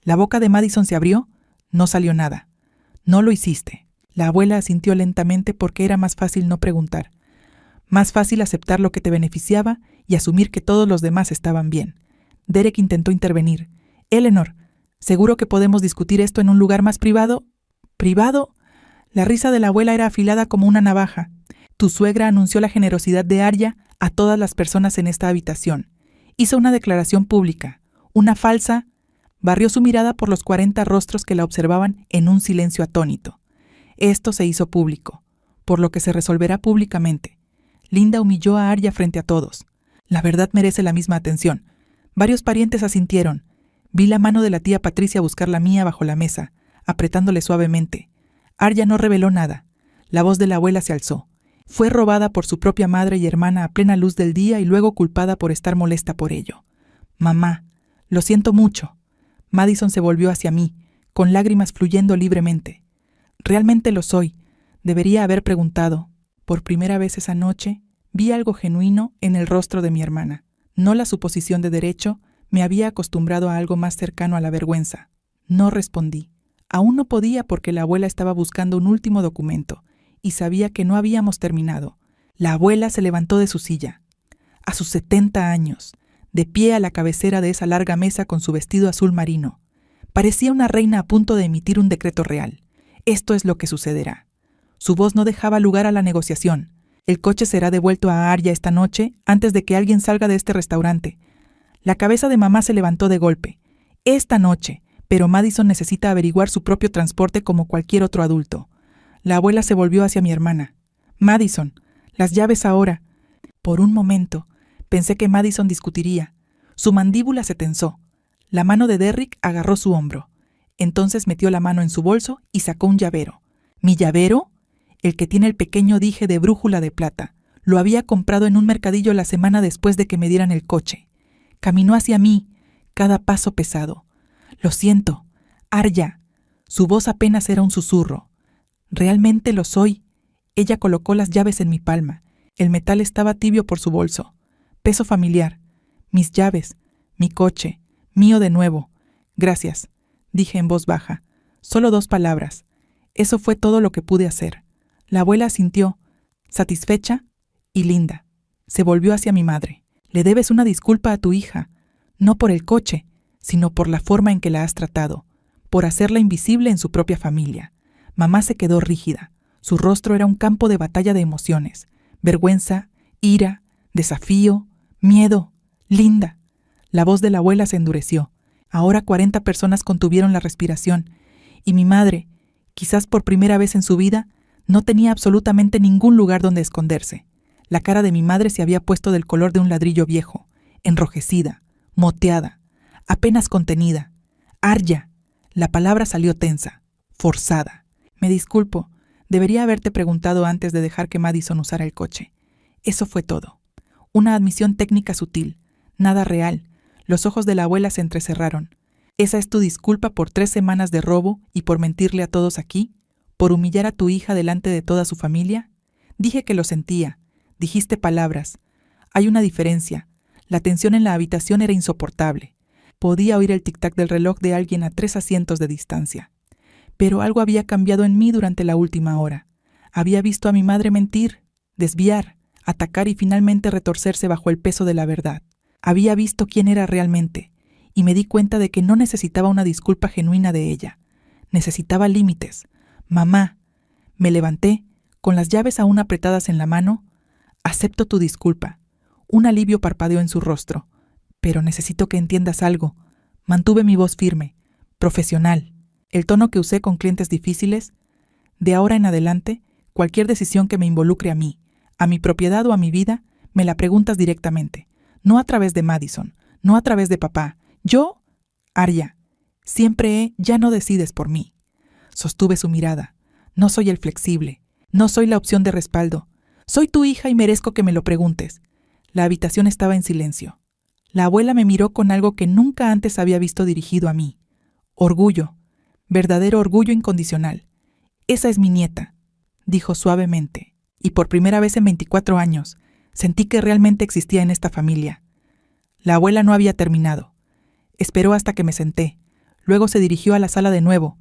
La boca de Madison se abrió. No salió nada. No lo hiciste. La abuela asintió lentamente porque era más fácil no preguntar. Más fácil aceptar lo que te beneficiaba y asumir que todos los demás estaban bien. Derek intentó intervenir. Eleanor, ¿seguro que podemos discutir esto en un lugar más privado? ¿Privado? La risa de la abuela era afilada como una navaja. Tu suegra anunció la generosidad de Arya a todas las personas en esta habitación. Hizo una declaración pública. Una falsa. Barrió su mirada por los 40 rostros que la observaban en un silencio atónito. Esto se hizo público, por lo que se resolverá públicamente. Linda humilló a Arya frente a todos. La verdad merece la misma atención. Varios parientes asintieron. Vi la mano de la tía Patricia buscar la mía bajo la mesa, apretándole suavemente. Arya no reveló nada. La voz de la abuela se alzó. Fue robada por su propia madre y hermana a plena luz del día y luego culpada por estar molesta por ello. Mamá, lo siento mucho. Madison se volvió hacia mí, con lágrimas fluyendo libremente. Realmente lo soy. Debería haber preguntado. Por primera vez esa noche, vi algo genuino en el rostro de mi hermana. No la suposición de derecho, me había acostumbrado a algo más cercano a la vergüenza. No respondí. Aún no podía porque la abuela estaba buscando un último documento, y sabía que no habíamos terminado. La abuela se levantó de su silla. A sus 70 años, de pie a la cabecera de esa larga mesa con su vestido azul marino. Parecía una reina a punto de emitir un decreto real. Esto es lo que sucederá. Su voz no dejaba lugar a la negociación. El coche será devuelto a Arya esta noche antes de que alguien salga de este restaurante. La cabeza de mamá se levantó de golpe. Esta noche, pero Madison necesita averiguar su propio transporte como cualquier otro adulto. La abuela se volvió hacia mi hermana. Madison, las llaves ahora. Por un momento, pensé que Madison discutiría. Su mandíbula se tensó. La mano de Derrick agarró su hombro. Entonces metió la mano en su bolso y sacó un llavero. ¿Mi llavero? El que tiene el pequeño dije de brújula de plata. Lo había comprado en un mercadillo la semana después de que me dieran el coche. Caminó hacia mí, cada paso pesado. Lo siento, Arya. Su voz apenas era un susurro. Realmente lo soy. Ella colocó las llaves en mi palma. El metal estaba tibio por su bolso. Peso familiar. Mis llaves. Mi coche. Mío de nuevo. Gracias, dije en voz baja. Solo 2 palabras. Eso fue todo lo que pude hacer. La abuela asintió, satisfecha, Y Linda se volvió hacia mi madre. Le debes una disculpa a tu hija, no por el coche, sino por la forma en que la has tratado, por hacerla invisible en su propia familia. Mamá se quedó rígida. Su rostro era un campo de batalla de emociones. Vergüenza, ira, desafío, miedo. Linda. La voz de la abuela se endureció. Ahora 40 personas contuvieron la respiración, y mi madre, quizás por primera vez en su vida, no tenía absolutamente ningún lugar donde esconderse. La cara de mi madre se había puesto del color de un ladrillo viejo, enrojecida, moteada, apenas contenida. Arya. La palabra salió tensa, forzada. Me disculpo, debería haberte preguntado antes de dejar que Madison usara el coche. Eso fue todo. Una admisión técnica sutil, nada real. Los ojos de la abuela se entrecerraron. ¿Esa es tu disculpa por 3 semanas de robo y por mentirle a todos aquí? ¿Por humillar a tu hija delante de toda su familia? Dije que lo sentía. Dijiste palabras. Hay una diferencia. La tensión en la habitación era insoportable. Podía oír el tic-tac del reloj de alguien a 3 asientos de distancia. Pero algo había cambiado en mí durante la última hora. Había visto a mi madre mentir, desviar, atacar y finalmente retorcerse bajo el peso de la verdad. Había visto quién era realmente, y me di cuenta de que no necesitaba una disculpa genuina de ella. Necesitaba límites. Mamá. Me levanté, con las llaves aún apretadas en la mano. Acepto tu disculpa. Un alivio parpadeó en su rostro. Pero necesito que entiendas algo. Mantuve mi voz firme, profesional. El tono que usé con clientes difíciles. De ahora en adelante, cualquier decisión que me involucre a mí, a mi propiedad o a mi vida, me la preguntas directamente. No a través de Madison, no a través de papá. Yo, Arya, siempre ya no decides por mí. Sostuve su mirada. No soy el flexible. No soy la opción de respaldo. Soy tu hija y merezco que me lo preguntes. La habitación estaba en silencio. La abuela me miró con algo que nunca antes había visto dirigido a mí. Orgullo. Verdadero orgullo incondicional. Esa es mi nieta, dijo suavemente. Y por primera vez en 24 años, sentí que realmente existía en esta familia. La abuela no había terminado. Esperó hasta que me senté. Luego se dirigió a la sala de nuevo.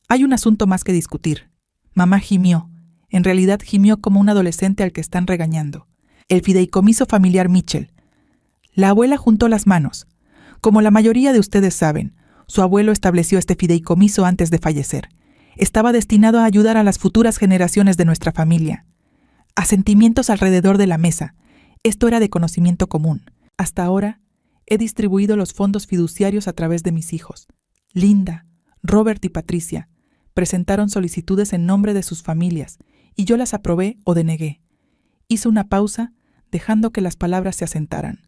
Hay un asunto más que discutir. Mamá gimió. En realidad gimió como un adolescente al que están regañando. El fideicomiso familiar Mitchell. La abuela juntó las manos. Como la mayoría de ustedes saben, su abuelo estableció este fideicomiso antes de fallecer. Estaba destinado a ayudar a las futuras generaciones de nuestra familia. Asentimientos alrededor de la mesa. Esto era de conocimiento común. Hasta ahora, he distribuido los fondos fiduciarios a través de mis hijos. Linda, Robert y Patricia presentaron solicitudes en nombre de sus familias y yo las aprobé o denegué. Hizo una pausa, dejando que las palabras se asentaran.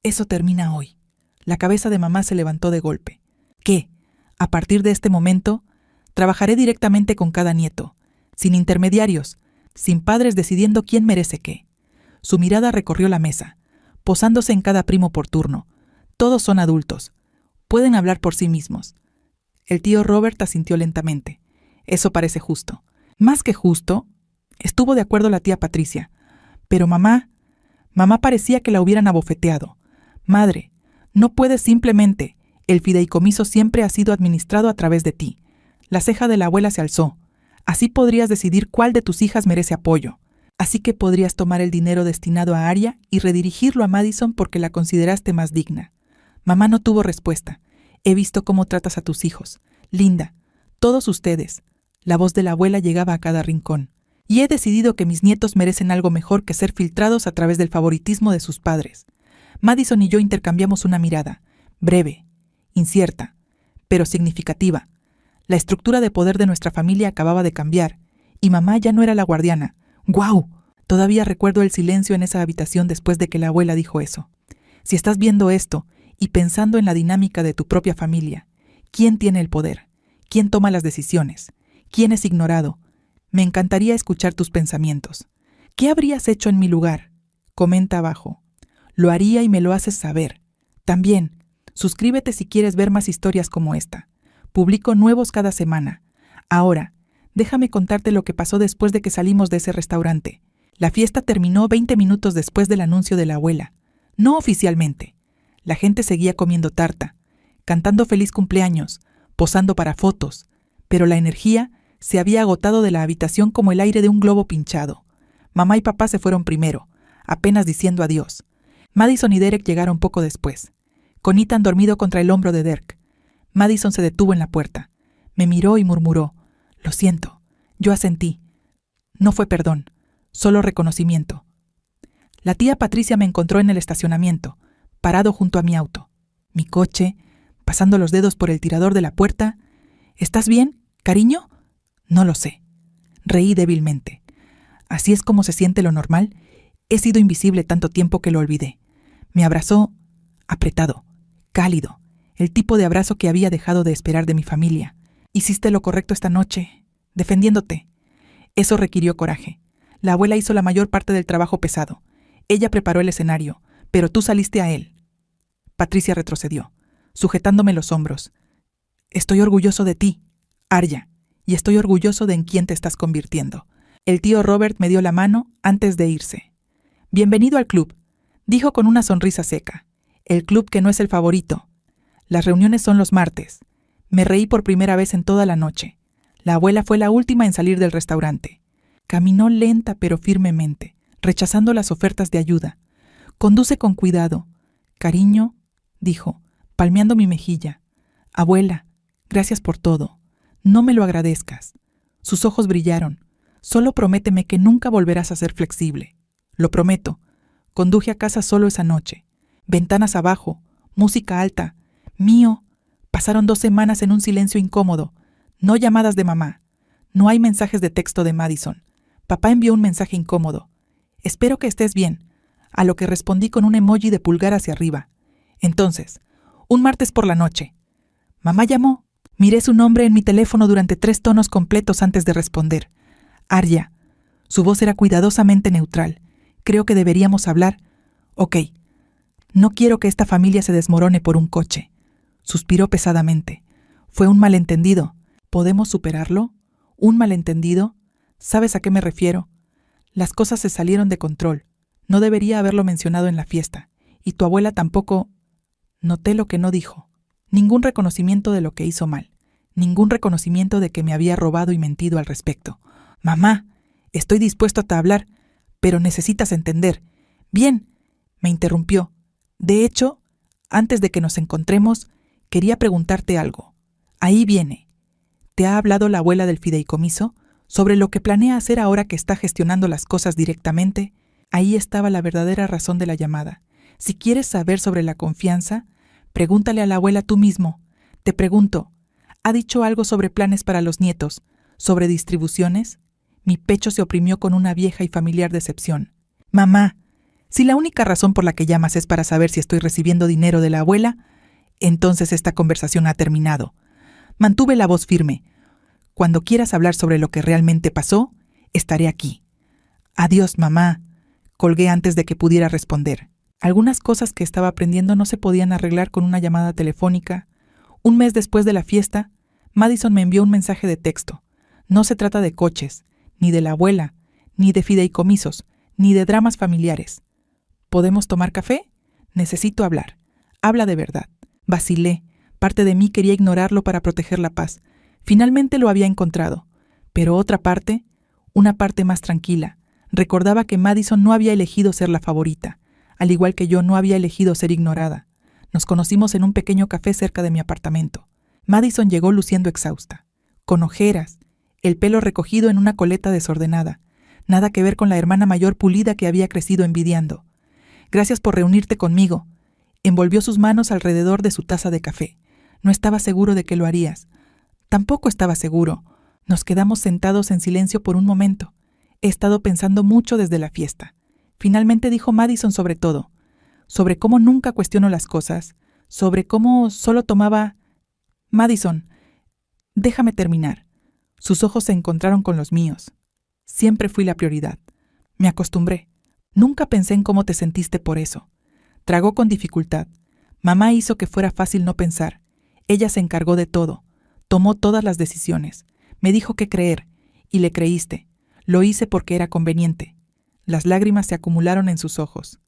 Eso termina hoy. La cabeza de mamá se levantó de golpe. ¿Qué? A partir de este momento, trabajaré directamente con cada nieto, sin intermediarios, sin padres decidiendo quién merece qué. Su mirada recorrió la mesa, posándose en cada primo por turno. Todos son adultos. Pueden hablar por sí mismos. El tío Robert asintió lentamente. Eso parece justo. Más que justo, estuvo de acuerdo la tía Patricia. Pero mamá parecía que la hubieran abofeteado. Madre, no puedes simplemente. El fideicomiso siempre ha sido administrado a través de ti. La ceja de la abuela se alzó. Así podrías decidir cuál de tus hijas merece apoyo. Así que podrías tomar el dinero destinado a Arya y redirigirlo a Madison porque la consideraste más digna. Mamá no tuvo respuesta. He visto cómo tratas a tus hijos. Linda, todos ustedes. La voz de la abuela llegaba a cada rincón. Y he decidido que mis nietos merecen algo mejor que ser filtrados a través del favoritismo de sus padres. Madison y yo intercambiamos una mirada, breve, incierta, pero significativa. La estructura de poder de nuestra familia acababa de cambiar, y mamá ya no era la guardiana. ¡Guau! Todavía recuerdo el silencio en esa habitación después de que la abuela dijo eso. Si estás viendo esto y pensando en la dinámica de tu propia familia, ¿quién tiene el poder? ¿Quién toma las decisiones? ¿Quién es ignorado? Me encantaría escuchar tus pensamientos. ¿Qué habrías hecho en mi lugar? Comenta abajo. Lo haría y me lo haces saber. También, suscríbete si quieres ver más historias como esta. Publico nuevos cada semana. Ahora, déjame contarte lo que pasó después de que salimos de ese restaurante. La fiesta terminó 20 minutos después del anuncio de la abuela. No oficialmente. La gente seguía comiendo tarta, cantando feliz cumpleaños, posando para fotos, pero la energía se había agotado de la habitación como el aire de un globo pinchado. Mamá y papá se fueron primero, apenas diciendo adiós. Madison y Derek llegaron poco después, con Ethan dormido contra el hombro de Derek. Madison se detuvo en la puerta. Me miró y murmuró: «Lo siento». Yo asentí. No fue perdón, solo reconocimiento. La tía Patricia me encontró en el estacionamiento, parado junto a mi auto. Mi coche, pasando los dedos por el tirador de la puerta. «¿Estás bien, cariño?» «No lo sé». Reí débilmente. Así es como se siente lo normal. He sido invisible tanto tiempo que lo olvidé. Me abrazó, apretado, cálido, el tipo de abrazo que había dejado de esperar de mi familia. «Hiciste lo correcto esta noche, defendiéndote». Eso requirió coraje. La abuela hizo la mayor parte del trabajo pesado. Ella preparó el escenario, pero tú saliste a él. Patricia retrocedió, sujetándome los hombros. «Estoy orgulloso de ti, Arya, y estoy orgulloso de en quién te estás convirtiendo». El tío Robert me dio la mano antes de irse. «Bienvenido al club», dijo con una sonrisa seca. «El club que no es el favorito. Las reuniones son los martes». Me reí por primera vez en toda la noche. La abuela fue la última en salir del restaurante. Caminó lenta pero firmemente, rechazando las ofertas de ayuda. «Conduce con cuidado. Cariño», dijo, palmeando mi mejilla. «Abuela, gracias por todo. No me lo agradezcas». Sus ojos brillaron. «Solo prométeme que nunca volverás a ser flexible». «Lo prometo». Conduje a casa solo esa noche. Ventanas abajo, música alta. Mío. Pasaron 2 semanas en un silencio incómodo. No llamadas de mamá. No hay mensajes de texto de Madison. Papá envió un mensaje incómodo. «Espero que estés bien», a lo que respondí con un emoji de pulgar hacia arriba. Entonces, un martes por la noche. Mamá llamó. Miré su nombre en mi teléfono durante 3 tonos completos antes de responder. «Arya». Su voz era cuidadosamente neutral. «Creo que deberíamos hablar». «Ok. No quiero que esta familia se desmorone por un coche». Suspiró pesadamente. «Fue un malentendido. ¿Podemos superarlo? ¿Un malentendido? ¿Sabes a qué me refiero? Las cosas se salieron de control. No debería haberlo mencionado en la fiesta. Y tu abuela tampoco». Noté lo que no dijo. Ningún reconocimiento de lo que hizo mal. Ningún reconocimiento de que me había robado y mentido al respecto. «Mamá, estoy dispuesto a hablar, pero necesitas entender». «Bien», me interrumpió. «De hecho, antes de que nos encontremos, quería preguntarte algo. Ahí viene. ¿Te ha hablado la abuela del fideicomiso sobre lo que planea hacer ahora que está gestionando las cosas directamente?» Ahí estaba la verdadera razón de la llamada. Si quieres saber sobre la confianza, pregúntale a la abuela tú mismo. Te pregunto, ¿ha dicho algo sobre planes para los nietos? ¿Sobre distribuciones? Mi pecho se oprimió con una vieja y familiar decepción. «Mamá, si la única razón por la que llamas es para saber si estoy recibiendo dinero de la abuela, entonces esta conversación ha terminado». Mantuve la voz firme. «Cuando quieras hablar sobre lo que realmente pasó, estaré aquí». «Adiós, mamá», colgué antes de que pudiera responder. Algunas cosas que estaba aprendiendo no se podían arreglar con una llamada telefónica. Un mes después de la fiesta, Madison me envió un mensaje de texto. No se trata de coches, ni de la abuela, ni de fideicomisos, ni de dramas familiares. ¿Podemos tomar café? Necesito hablar. Habla de verdad. Vacilé. Parte de mí quería ignorarlo para proteger la paz. Finalmente lo había encontrado. Pero otra parte, una parte más tranquila, recordaba que Madison no había elegido ser la favorita, al igual que yo no había elegido ser ignorada. Nos conocimos en un pequeño café cerca de mi apartamento. Madison llegó luciendo exhausta, con ojeras, el pelo recogido en una coleta desordenada, nada que ver con la hermana mayor pulida que había crecido envidiando. «Gracias por reunirte conmigo». Envolvió sus manos alrededor de su taza de café. «No estaba seguro de que lo harías». Tampoco estaba seguro. Nos quedamos sentados en silencio por un momento. He estado pensando mucho desde la fiesta. Finalmente dijo Madison sobre todo. Sobre cómo nunca cuestiono las cosas. Sobre cómo solo tomaba... «Madison, déjame terminar». Sus ojos se encontraron con los míos. Siempre fui la prioridad. Me acostumbré. Nunca pensé en cómo te sentiste por eso. Tragó con dificultad. Mamá hizo que fuera fácil no pensar. Ella se encargó de todo. Tomó todas las decisiones. Me dijo qué creer. Y le creíste. Lo hice porque era conveniente. Las lágrimas se acumularon en sus ojos.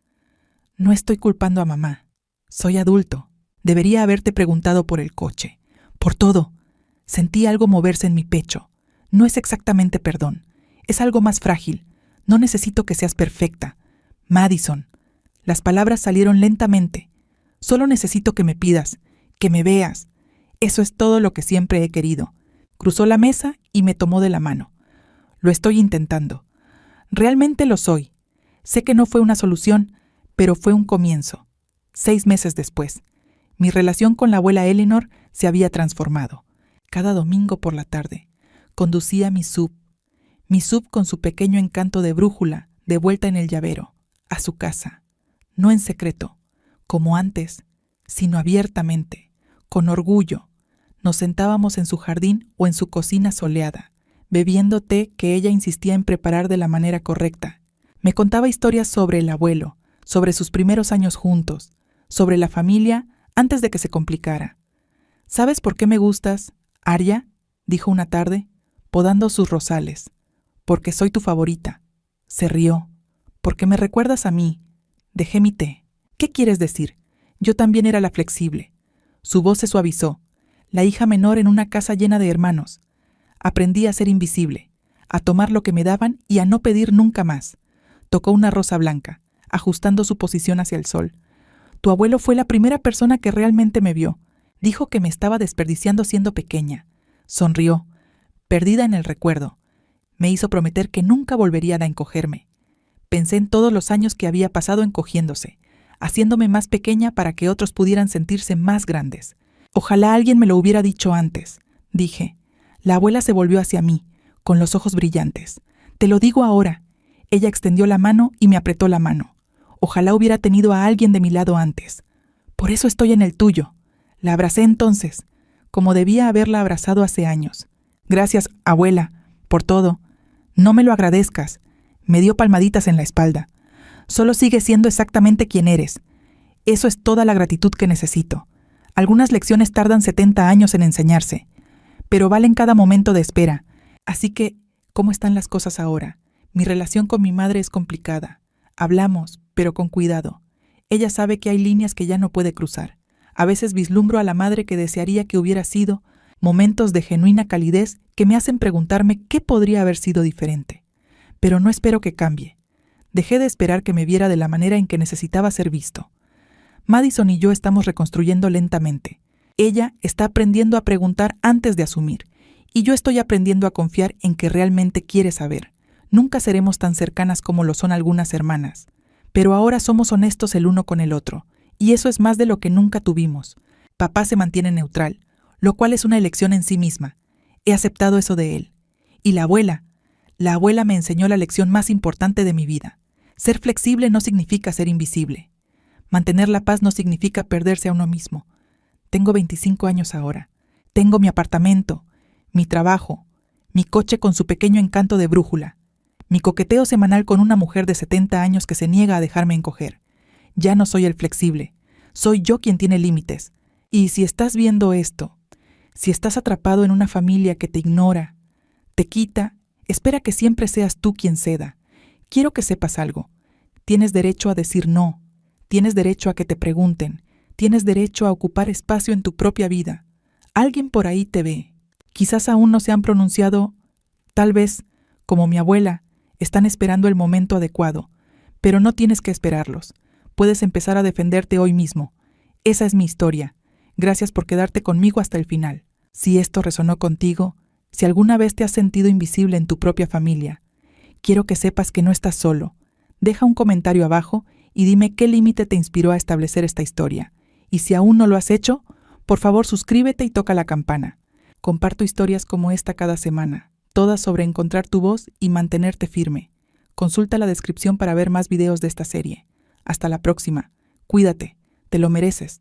«No estoy culpando a mamá. Soy adulto. Debería haberte preguntado por el coche. Por todo». Sentí algo moverse en mi pecho. No es exactamente perdón. Es algo más frágil. No necesito que seas perfecta. Madison. Las palabras salieron lentamente. Solo necesito que me pidas, que me veas. Eso es todo lo que siempre he querido. Cruzó la mesa y me tomó de la mano. Lo estoy intentando. Realmente lo soy. Sé que no fue una solución, pero fue un comienzo. 6 meses después, mi relación con la abuela Eleanor se había transformado. Cada domingo por la tarde, conducía mi sub con su pequeño encanto de brújula, de vuelta en el llavero, a su casa. No en secreto, como antes, sino abiertamente, con orgullo. Nos sentábamos en su jardín o en su cocina soleada, bebiendo té que ella insistía en preparar de la manera correcta. Me contaba historias sobre el abuelo, sobre sus primeros años juntos, sobre la familia antes de que se complicara. ¿Sabes por qué me gustas, Arya?, dijo una tarde, podando sus rosales. Porque soy tu favorita. Se rió. Porque me recuerdas a mí. Dejé mi té. ¿Qué quieres decir? Yo también era la flexible. Su voz se suavizó. La hija menor en una casa llena de hermanos. Aprendí a ser invisible, a tomar lo que me daban y a no pedir nunca más. Tocó una rosa blanca, ajustando su posición hacia el sol. Tu abuelo fue la primera persona que realmente me vio. Dijo que me estaba desperdiciando siendo pequeña. Sonrió, perdida en el recuerdo. Me hizo prometer que nunca volvería a encogerme. Pensé en todos los años que había pasado encogiéndose, haciéndome más pequeña para que otros pudieran sentirse más grandes. Ojalá alguien me lo hubiera dicho antes, dije. La abuela se volvió hacia mí, con los ojos brillantes. Te lo digo ahora. Ella extendió la mano y me apretó la mano. Ojalá hubiera tenido a alguien de mi lado antes. Por eso estoy en el tuyo. La abracé entonces, como debía haberla abrazado hace años. Gracias, abuela, por todo. No me lo agradezcas. Me dio palmaditas en la espalda. Solo sigue siendo exactamente quien eres. Eso es toda la gratitud que necesito. Algunas lecciones tardan 70 años en enseñarse, pero valen cada momento de espera. Así que, ¿cómo están las cosas ahora? Mi relación con mi madre es complicada. Hablamos, pero con cuidado. Ella sabe que hay líneas que ya no puede cruzar. A veces vislumbro a la madre que desearía que hubiera sido, momentos de genuina calidez que me hacen preguntarme qué podría haber sido diferente. Pero no espero que cambie. Dejé de esperar que me viera de la manera en que necesitaba ser visto. Madison y yo estamos reconstruyendo lentamente. Ella está aprendiendo a preguntar antes de asumir, y yo estoy aprendiendo a confiar en que realmente quiere saber. Nunca seremos tan cercanas como lo son algunas hermanas, pero ahora somos honestos el uno con el otro, y eso es más de lo que nunca tuvimos. Papá se mantiene neutral, lo cual es una elección en sí misma. He aceptado eso de él. Y la abuela me enseñó la lección más importante de mi vida. Ser flexible no significa ser invisible. Mantener la paz no significa perderse a uno mismo. Tengo 25 años ahora. Tengo mi apartamento, mi trabajo, mi coche con su pequeño encanto de brújula, mi coqueteo semanal con una mujer de 70 años que se niega a dejarme encoger. Ya no soy el flexible. Soy yo quien tiene límites. Y si estás viendo esto, si estás atrapado en una familia que te ignora, te quita, espera que siempre seas tú quien ceda. Quiero que sepas algo. Tienes derecho a decir no. Tienes derecho a que te pregunten. Tienes derecho a ocupar espacio en tu propia vida. Alguien por ahí te ve. Quizás aún no se han pronunciado, tal vez, como mi abuela, están esperando el momento adecuado, pero no tienes que esperarlos. Puedes empezar a defenderte hoy mismo. Esa es mi historia. Gracias por quedarte conmigo hasta el final. Si esto resonó contigo, si alguna vez te has sentido invisible en tu propia familia, quiero que sepas que no estás solo. Deja un comentario abajo y dime qué límite te inspiró a establecer esta historia. Y si aún no lo has hecho, por favor suscríbete y toca la campana. Comparto historias como esta cada semana, todas sobre encontrar tu voz y mantenerte firme. Consulta la descripción para ver más videos de esta serie. Hasta la próxima. Cuídate, te lo mereces.